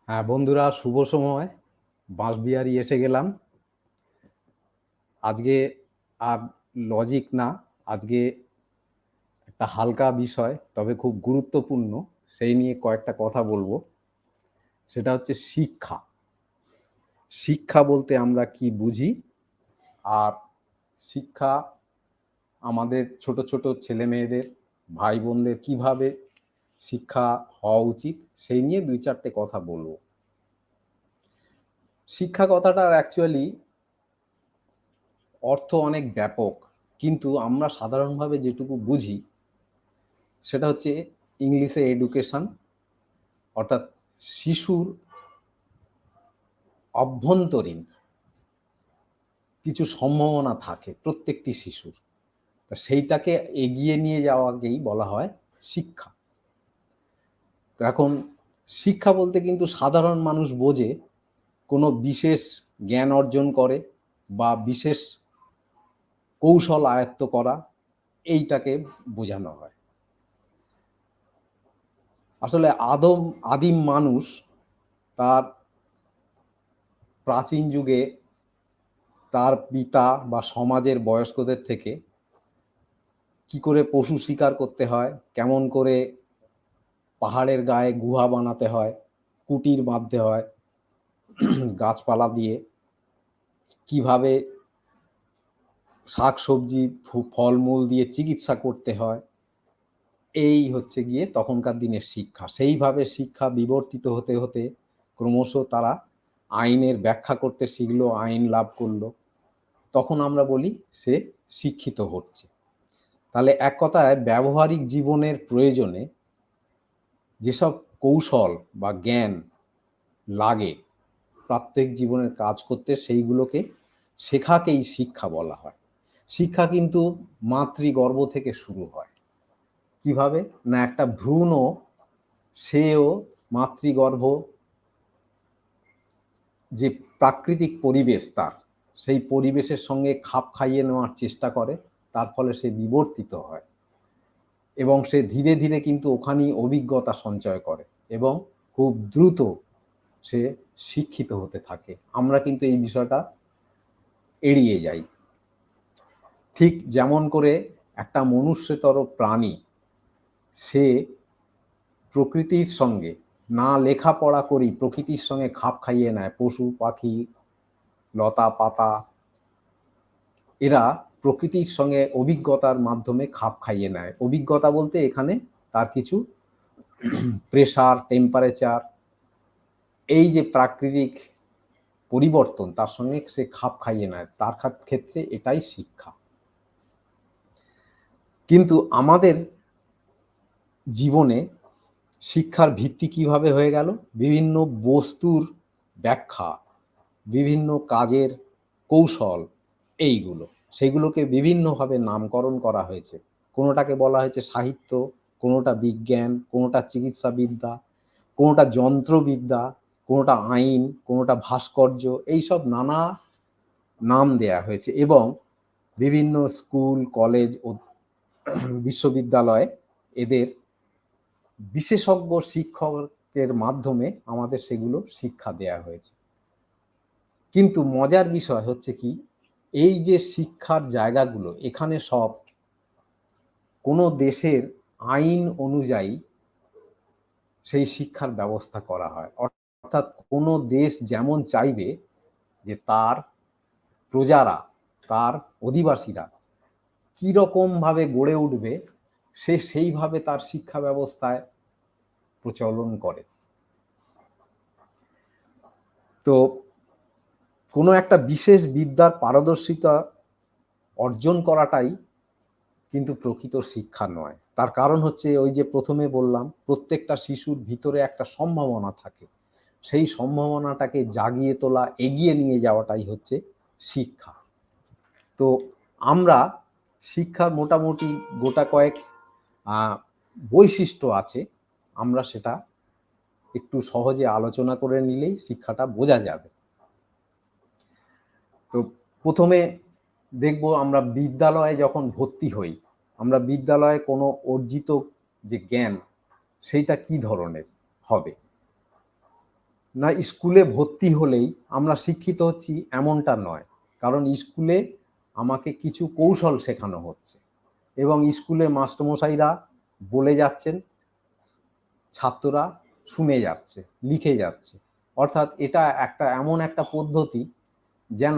হ্যাঁ বন্ধুরা, শুভ সময়। বাঁশবিহারি এসে গেলাম। আজকে আর লজিক না, আজকে একটা হালকা বিষয়, তবে খুব গুরুত্বপূর্ণ, সেই নিয়ে কয়েকটা কথা বলবো। সেটা হচ্ছে শিক্ষা। শিক্ষা বলতে আমরা কি বুঝি, আর শিক্ষা আমাদের ছোট ছোট ছেলে মেয়েদের, ভাই বোনদের কিভাবে শিক্ষা হওয়া উচিত, সেই নিয়ে দুই চারটে কথা বলবো। শিক্ষা কথাটার অ্যাকচুয়ালি অর্থ অনেক ব্যাপক, কিন্তু আমরা সাধারণভাবে যেটুকু বুঝি সেটা হচ্ছে ইংলিশে এডুকেশন, অর্থাৎ শিশুর অভ্যন্তরীণ কিছু সম্ভাবনা থাকে প্রত্যেকটি শিশুর, তা সেইটাকে এগিয়ে নিয়ে যাওয়াকেই বলা হয় শিক্ষা। তো এখন শিক্ষা বলতে কিন্তু সাধারণ মানুষ বোঝে কোনো বিশেষ জ্ঞান অর্জন করে বা বিশেষ কৌশল আয়ত্ত করা, এইটাকে বোঝানো হয়। আসলে আদিম মানুষ তার প্রাচীন যুগে তার পিতা বা সমাজের বয়স্কদের থেকে কি করে পশু শিকার করতে হয়, কেমন করে পাহাড়ের গায়ে গুহা বানাতে হয়, কুটির বাঁধতে হয় গাছপালা দিয়ে, কিভাবে শাক সবজি ফলমূল দিয়ে চিকিৎসা করতে হয়, এই হচ্ছে গিয়ে তখনকার দিনের শিক্ষা। সেইভাবে শিক্ষা বিবর্তিত হতে হতে ক্রমশ তারা আইনের ব্যাখ্যা করতে শিখলো, আইন লাভ করলো, তখন আমরা বলি সে শিক্ষিত হচ্ছে। তাহলে এক কথায় ব্যবহারিক জীবনের প্রয়োজনে যেসব কৌশল বা জ্ঞান লাগে প্রত্যেক জীবনের কাজ করতে, সেইগুলোকে শেখাকেই শিক্ষা বলা হয়। শিক্ষা কিন্তু মাতৃগর্ভ থেকে শুরু হয়। কিভাবে না, একটা ভ্রূণ সেও মাতৃগর্ভ যে প্রাকৃতিক পরিবেশ তার, সেই পরিবেশের সঙ্গে খাপ খাইয়ে নেওয়ার চেষ্টা করে, তার ফলে সে বিবর্তিত হয় এবং সে ধীরে ধীরে কিন্তু ওখানেই অভিজ্ঞতা সঞ্চয় করে এবং খুব দ্রুত সে শিক্ষিত হতে থাকে। আমরা কিন্তু এই বিষয়টা এড়িয়ে যাই। ঠিক যেমন করে একটা মনুষ্যতর প্রাণী, সে প্রকৃতির সঙ্গে না লেখাপড়া করেই প্রকৃতির সঙ্গে খাপ খাইয়ে নেয়, পশু পাখি লতা পাতা এরা প্রকৃতির সঙ্গে অভিজ্ঞতার মাধ্যমে খাপ খাইয়ে নেয়। অভিজ্ঞতা বলতে এখানে তার কিছু প্রেসার, টেম্পারেচার, এই যে প্রাকৃতিক পরিবর্তন, তার সঙ্গে সে খাপ খাইয়ে নেয়, তার ক্ষেত্রে এটাই শিক্ষা। কিন্তু আমাদের জীবনে শিক্ষার ভিত্তি কিভাবে হয়ে গেল? বিভিন্ন বস্তুর ব্যাখ্যা, বিভিন্ন কাজের কৌশল, এইগুলো, সেগুলোকে বিভিন্নভাবে নামকরণ করা হয়েছে। কোনোটাকে বলা হয়েছে সাহিত্য, কোনোটা বিজ্ঞান, কোনোটা চিকিৎসাবিদ্যা, কোনোটা যন্ত্রবিদ্যা, কোনোটা আইন, কোনোটা ভাস্কর্য, এইসব নানা নাম দেয়া হয়েছে। এবং বিভিন্ন স্কুল, কলেজ ও বিশ্ববিদ্যালয়ে এদের বিশেষজ্ঞ শিক্ষকের মাধ্যমে আমাদের সেগুলো শিক্ষা দেয়া হয়েছে। কিন্তু মজার বিষয় হচ্ছে কি, এই যে শিক্ষার জায়গাগুলো, এখানে সব কোনো দেশের আইন অনুযায়ী সেই শিক্ষার ব্যবস্থা করা হয়। অর্থাৎ কোনো দেশ যেমন চাইবে যে তার প্রজারা, তার অধিবাসীরা কীরকমভাবে গড়ে উঠবে, সে সেইভাবে তার শিক্ষা ব্যবস্থায় প্রচলন করে। তো কোনো একটা বিশেষ বিদ্যার পারদর্শিতা অর্জন করাটাই কিন্তু প্রকৃত শিক্ষা নয়। তার কারণ হচ্ছে ওই যে প্রথমে বললাম, প্রত্যেকটা শিশুর ভিতরে একটা সম্ভাবনা থাকে, সেই সম্ভাবনাটাকে জাগিয়ে তোলা, এগিয়ে নিয়ে যাওয়াটাই হচ্ছে শিক্ষা। তো আমরা শিক্ষার মোটামুটি গোটা কয়েক বৈশিষ্ট্য আছে, আমরা সেটা একটু সহজে আলোচনা করে নিলেই শিক্ষাটা বোঝা যাবে। তো প্রথমে দেখব, আমরা বিদ্যালয়ে যখন ভর্তি হই, আমরা বিদ্যালয়ে কোনো অর্জিত যে জ্ঞান, সেইটা কি ধরনের হবে না স্কুলে ভর্তি হলেই আমরা শিক্ষিত হচ্ছি এমনটা নয়, কারণ স্কুলে আমাকে কিছু কৌশল শেখানো হচ্ছে এবং স্কুলে মাস্টারমশাইরা বলে যাচ্ছেন, ছাত্ররা শুনে যাচ্ছে, লিখে যাচ্ছে। অর্থাৎ এটা একটা এমন একটা পদ্ধতি যেন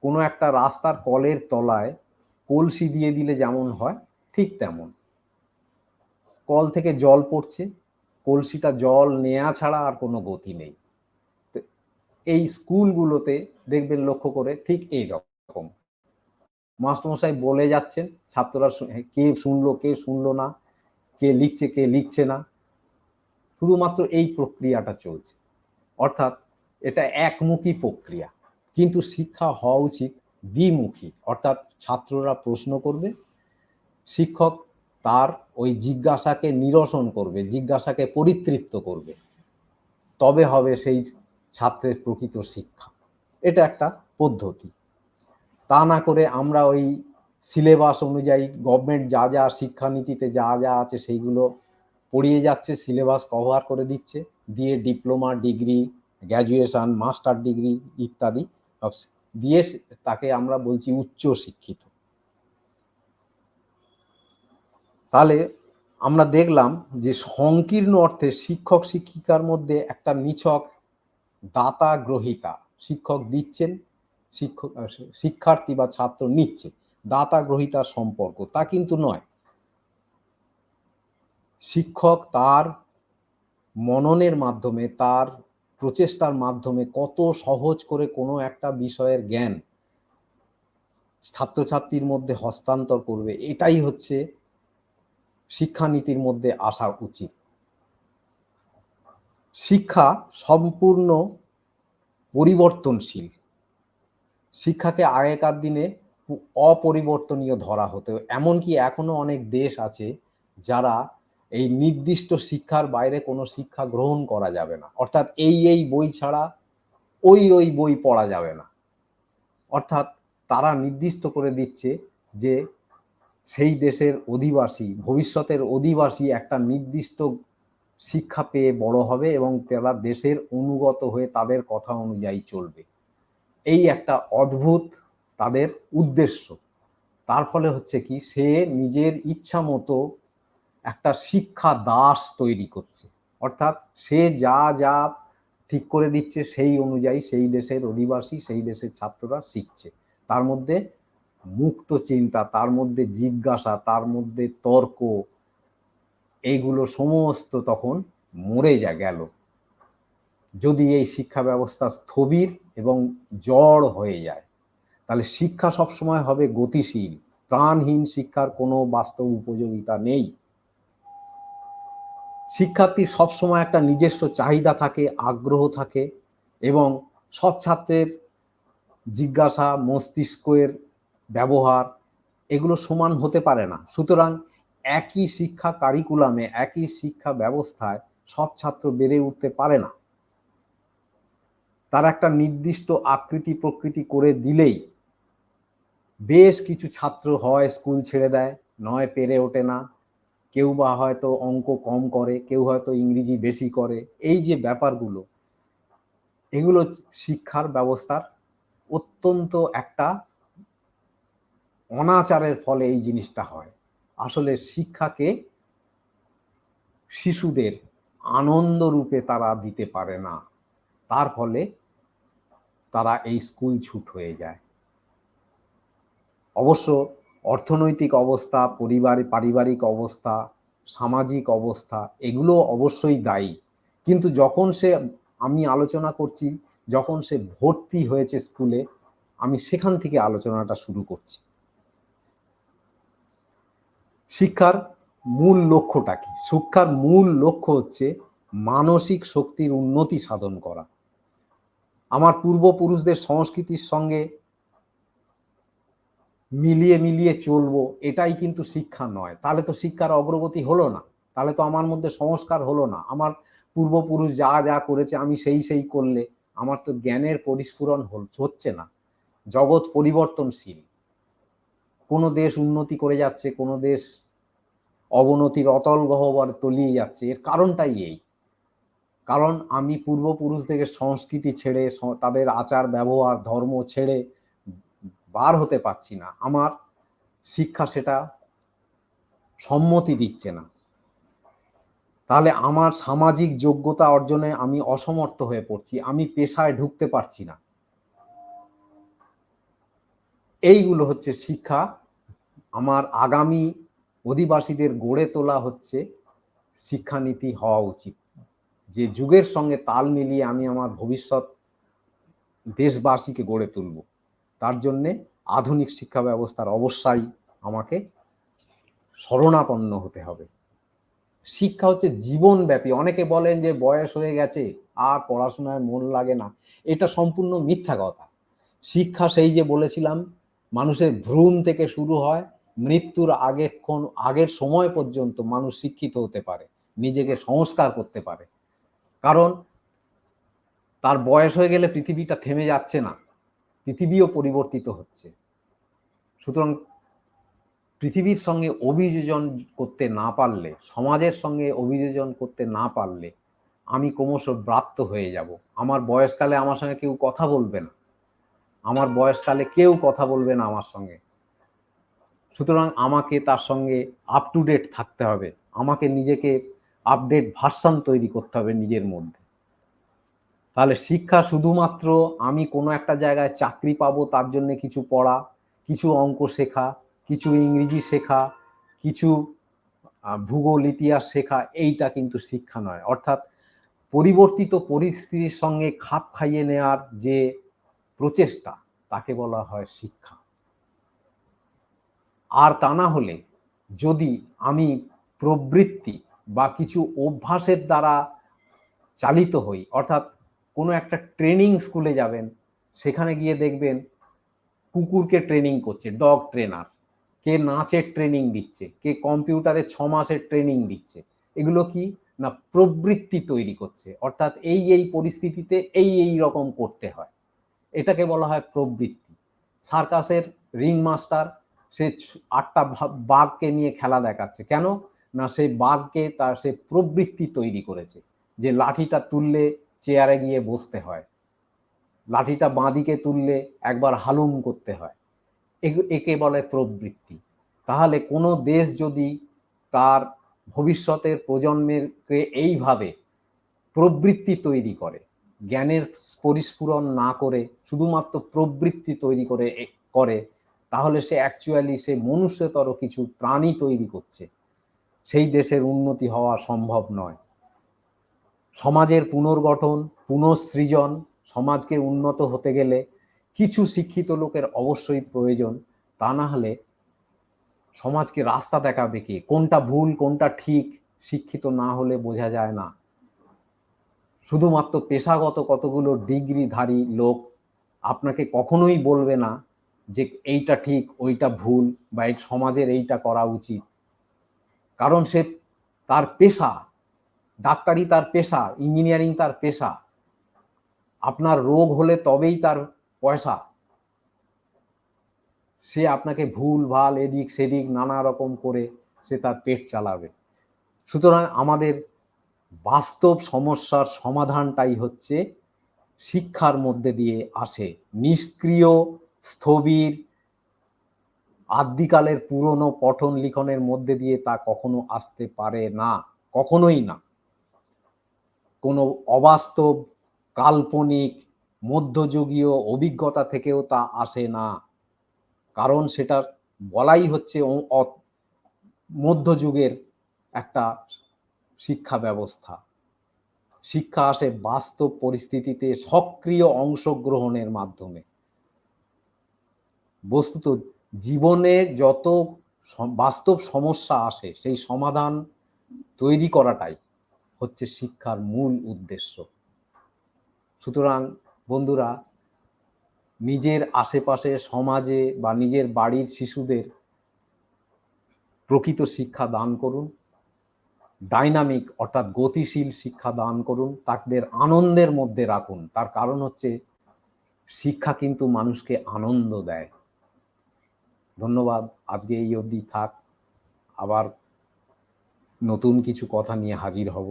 কোনো একটা রাস্তার কলের তলায় কলসি দিয়ে দিলে যেমন হয় ঠিক তেমন। কল থেকে জল পড়ছে, কলসিটা জল নেওয়া ছাড়া আর কোনো গতি নেই। এই স্কুলগুলোতে দেখবেন লক্ষ্য করে ঠিক এই রকম মাস্টারমশাই বলে যাচ্ছেন, ছাত্ররা কে শুনলো কে শুনলো না, কে লিখছে কে লিখছে না, শুধুমাত্র এই প্রক্রিয়াটা চলছে। অর্থাৎ এটা একমুখী প্রক্রিয়া, কিন্তু শিক্ষা হওয়া উচিত দ্বিমুখী। অর্থাৎ ছাত্ররা প্রশ্ন করবে, শিক্ষক তার ওই জিজ্ঞাসাকে নিরসন করবে, জিজ্ঞাসাকে পরিতৃপ্ত করবে, তবে হবে সেই ছাত্রের প্রকৃত শিক্ষা। এটা একটা পদ্ধতি। তা না করে আমরা ওই সিলেবাস অনুযায়ী গভর্নমেন্ট যা যা শিক্ষানীতিতে যা যা আছে সেইগুলো পড়িয়ে যাচ্ছে, সিলেবাস কভার করে দিচ্ছে, দিয়ে diploma degree, graduation, master degree ইত্যাদি সব দিয়ে তাকে আমরা বলছি উচ্চ শিক্ষিত। তাহলে আমরা দেখলাম যে সংকীর্ণ অর্থে শিক্ষক শিক্ষিকার মধ্যে একটা নিছক দাতা গ্রহিতা, শিক্ষক দিচ্ছেন, শিক্ষার্থী বা ছাত্র নিচ্ছে, দাতা গ্রহিতার সম্পর্ক তা কিন্তু নয়। শিক্ষক তার মননের মাধ্যমে, তার প্রচেষ্টার মাধ্যমে কত সহজ করে কোনো একটা বিষয়ের জ্ঞান ছাত্রছাত্রীর মধ্যে হস্তান্তর করবে, এটাই হচ্ছে শিক্ষানীতির মধ্যে আসা উচিত। শিক্ষা সম্পূর্ণ পরিবর্তনশীল। শিক্ষাকে আগেকার দিনে অপরিবর্তনীয় ধরা হতো, এমনকি এখনো অনেক দেশ আছে যারা এই নির্দিষ্ট শিক্ষার বাইরে কোনো শিক্ষা গ্রহণ করা যাবে না, অর্থাৎ এই বই ছাড়া ওই বই পড়া যাবে না। অর্থাৎ তারা নির্দিষ্ট করে দিচ্ছে যে সেই দেশের অধিবাসী, ভবিষ্যতের অধিবাসী একটা নির্দিষ্ট শিক্ষা পেয়ে বড় হবে এবং তারা দেশের অনুগত হয়ে তাদের কথা অনুযায়ী চলবে। এই একটা অদ্ভুত তাদের উদ্দেশ্য। তার ফলে হচ্ছে কি, সে নিজের ইচ্ছা মতো একটা শিক্ষা দাস তৈরি করছে। অর্থাৎ সে যা যা ঠিক করে দিচ্ছে সেই অনুযায়ী সেই দেশের অধিবাসী, সেই দেশের ছাত্ররা শিখছে। তার মধ্যে মুক্ত চিন্তা, তার মধ্যে জিজ্ঞাসা, তার মধ্যে তর্ক, এইগুলো সমস্ত তখন মরে গেল যদি এই শিক্ষা ব্যবস্থা স্থবির এবং জড় হয়ে যায়। তাহলে শিক্ষা সবসময় হবে গতিশীল। প্রাণহীন শিক্ষার কোনো বাস্তব উপযোগিতা নেই। শিক্ষার্থীর সবসময় একটা নিজস্ব চাহিদা থাকে, আগ্রহ থাকে, এবং সব ছাত্রের জিজ্ঞাসা, মস্তিষ্কের ব্যবহার এগুলো সমান হতে পারে না। সুতরাং একই শিক্ষা কারিকুলামে, একই শিক্ষা ব্যবস্থায় সব ছাত্র বেড়ে উঠতে পারে না। তার একটা নির্দিষ্ট আকৃতি প্রকৃতি করে দিলেই বেশ কিছু ছাত্র হয় স্কুল ছেড়ে দেয়, নয় পেরে ওঠে না, কেউ বা হয়তো অঙ্ক কম করে, কেউ হয়তো ইংরেজি বেশি করে। এই যে ব্যাপারগুলো, এগুলো শিক্ষার ব্যবস্থার অত্যন্ত একটা অনাচারের ফলে এই জিনিসটা হয়। আসলে শিক্ষাকে শিশুদের আনন্দ রূপে তারা দিতে পারে না, তার ফলে তারা এই স্কুল ছুট হয়ে যায়। অবশ্য অর্থনৈতিক অবস্থা, পারিবারিক অবস্থা, সামাজিক অবস্থা এগুলো অবশ্যই দায়ী। কিন্তু যখন সে, আমি আলোচনা করছি যখন সে ভর্তি হয়েছে স্কুলে, আমি সেখান থেকে আলোচনাটা শুরু করছি। শিক্ষার মূল লক্ষ্যটা কি? শিক্ষার মূল লক্ষ্য হচ্ছে মানসিক শক্তির উন্নতি সাধন করা। আমার পূর্বপুরুষদের সংস্কৃতির সঙ্গে মিলিয়ে চলবো, এটাই কিন্তু শিক্ষা নয়। তাহলে তো শিক্ষার অগ্রগতি হলো না, তাহলে তো আমার মধ্যে সংস্কার হলো না। আমার পূর্বপুরুষ যা যা করেছে আমি সেই করলে আমার তো জ্ঞানের পরিস্ফুরণ হচ্ছে না। জগৎ পরিবর্তনশীল, কোনো দেশ উন্নতি করে যাচ্ছে, কোনো দেশ অবনতির অতল গহ্বরে তলিয়ে যাচ্ছে। এর কারণটাই এই। কারণ আমি পূর্বপুরুষ থেকে সংস্কৃতি ছেড়ে, তাদের আচার ব্যবহার ধর্ম ছেড়ে বার হতে পারছি না। আমার শিক্ষা সেটা সম্মতি দিচ্ছে না। তাহলে আমার সামাজিক যোগ্যতা অর্জনে আমি অসমর্থ হয়ে পড়ছি, আমি পেশায় ঢুকতে পারছি না। এইগুলো হচ্ছে শিক্ষা। আমার আগামী অধিবাসীদের গড়ে তোলা হচ্ছে শিক্ষানীতি হওয়া উচিত, যে যুগের সঙ্গে তাল মিলিয়ে আমি আমার ভবিষ্যৎ দেশবাসীকে গড়ে তুলব। তার জন্যে আধুনিক শিক্ষা ব্যবস্থার অবশ্যই আমাকে শরণাপন্ন হতে হবে। শিক্ষা হচ্ছে জীবনব্যাপী। অনেকে বলেন যে বয়স হয়ে গেছে আর পড়াশোনায় মন লাগে না, এটা সম্পূর্ণ মিথ্যা কথা। শিক্ষা সেই যে বলেছিলাম, মানুষের ভ্রূণ থেকে শুরু হয়, মৃত্যুর আগের সময় পর্যন্ত মানুষ শিক্ষিত হতে পারে, নিজেকে সংস্কার করতে পারে। কারণ তার বয়স হয়ে গেলে পৃথিবীটা থেমে যাচ্ছে না, পৃথিবীও পরিবর্তিত হচ্ছে। সুতরাং পৃথিবীর সঙ্গে অভিযোজন করতে না পারলে, সমাজের সঙ্গে অভিযোজন করতে না পারলে আমি ক্রমশ ব্রাত্য হয়ে যাব। আমার বয়সকালে আমার সঙ্গে কেউ কথা বলবে না, আমার বয়সকালে কেউ কথা বলবে না আমার সঙ্গে। সুতরাং আমাকে তার সঙ্গে আপ টু ডেট থাকতে হবে, আমাকে নিজেকে আপডেট ভার্সন তৈরি করতে হবে নিজের মধ্যে। তাহলে শিক্ষা শুধুমাত্র আমি কোনো একটা জায়গায় চাকরি পাবো তার জন্য কিছু পড়া, কিছু অঙ্ক শেখা, কিছু ইংরেজি শেখা, কিছু ভূগোল ইতিহাস শেখা, এইটা কিন্তু শিক্ষা নয়। অর্থাৎ পরিবর্তিত পরিস্থিতির সঙ্গে খাপ খাইয়ে নেওয়ার যে প্রচেষ্টা, তাকে বলা হয় শিক্ষা। আর তা না হলে যদি আমি প্রবৃত্তি বা কিছু অভ্যাসের দ্বারা চালিত হই, অর্থাৎ কোনো একটা ট্রেনিং স্কুলে যাবেন, সেখানে গিয়ে দেখবেন কুকুরকে ট্রেনিং করছে, ডগ ট্রেনার, কে নাচের ট্রেনিং দিচ্ছে, কে কম্পিউটারে 6 মাসের ট্রেনিং দিচ্ছে। এগুলো কি না, প্রবৃত্তি তৈরি করছে, অর্থাৎ এই পরিস্থিতিতে এই রকম করতে হয়, এটাকে বলা হয় প্রবৃত্তি। সার্কাসের রিং মাস্টার সে 8টা বাঘকে নিয়ে খেলা দেখাচ্ছে, কেন না সেই বাঘকে তার সে প্রবৃত্তি তৈরি করেছে, যে লাঠিটা তুললে চেয়ারে গিয়ে বসতে হয়, লাঠিটা বাঁদিকে তুললে একবার হালুম করতে হয়, একে বলে প্রবৃত্তি। তাহলে কোনো দেশ যদি তার ভবিষ্যতের প্রজন্মেরকে এইভাবে প্রবৃত্তি তৈরি করে, জ্ঞানের পরিস্ফুরণ না করে শুধুমাত্র প্রবৃত্তি তৈরি করে, তাহলে সে অ্যাকচুয়ালি সে মনুষ্যতর কিছু প্রাণী তৈরি করছে, সেই দেশের উন্নতি হওয়া সম্ভব নয়। সমাজের পুনর্গঠন, পুনঃসৃজন, সমাজকে উন্নত হতে গেলে কিছু শিক্ষিত লোকের অবশ্যই প্রয়োজন। তা না হলে সমাজকে রাস্তা দেখাবে কে, কোনটা ভুল কোনটা ঠিক শিক্ষিত না হলে বোঝা যায় না। শুধুমাত্র পেশাগত কতগুলো ডিগ্রিধারী লোক আপনাকে কখনোই বলবে না যে এইটা ঠিক ওইটা ভুল বা এই সমাজের এইটা করা উচিত। কারণ সে তার পেশা, ডাক্তারি তার পেশা, ইঞ্জিনিয়ারিং তার পেশা। আপনার রোগ হলে তবেই তার পয়সা, সে আপনাকে ভুল ভাল এদিক সেদিক নানা রকম করে সে তার পেট চালাবে। সুতরাং আমাদের বাস্তব সমস্যার সমাধানটাই হচ্ছে শিক্ষার মধ্যে দিয়ে আসে। নিষ্ক্রিয় স্থবির আদ্যিকালের পুরনো পঠন লিখনের মধ্যে দিয়ে তা কখনো আসতে পারে না, কখনোই না। কোনো অবাস্তব কাল্পনিক মধ্যযুগীয় অভিজ্ঞতা থেকেও তা আসে না, কারণ সেটা বলাই হচ্ছে মধ্যযুগের একটা শিক্ষা ব্যবস্থা। শিক্ষা আসে বাস্তব পরিস্থিতিতে সক্রিয় অংশগ্রহণের মাধ্যমে। বস্তুত জীবনে যত বাস্তব সমস্যা আসে সেই সমাধান তৈরি করাটাই হচ্ছে শিক্ষার মূল উদ্দেশ্য। সুতরাং বন্ধুরা, নিজের আশেপাশে সমাজে বা নিজের বাড়ির শিশুদের প্রকৃত শিক্ষা দান করুন, ডাইনামিক অর্থাৎ গতিশীল শিক্ষা দান করুন, তাদের আনন্দের মধ্যে রাখুন। তার কারণ হচ্ছে শিক্ষা কিন্তু মানুষকে আনন্দ দেয়। ধন্যবাদ, আজকে এই অবধি থাক, আবার নতুন কিছু কথা নিয়ে হাজির হব।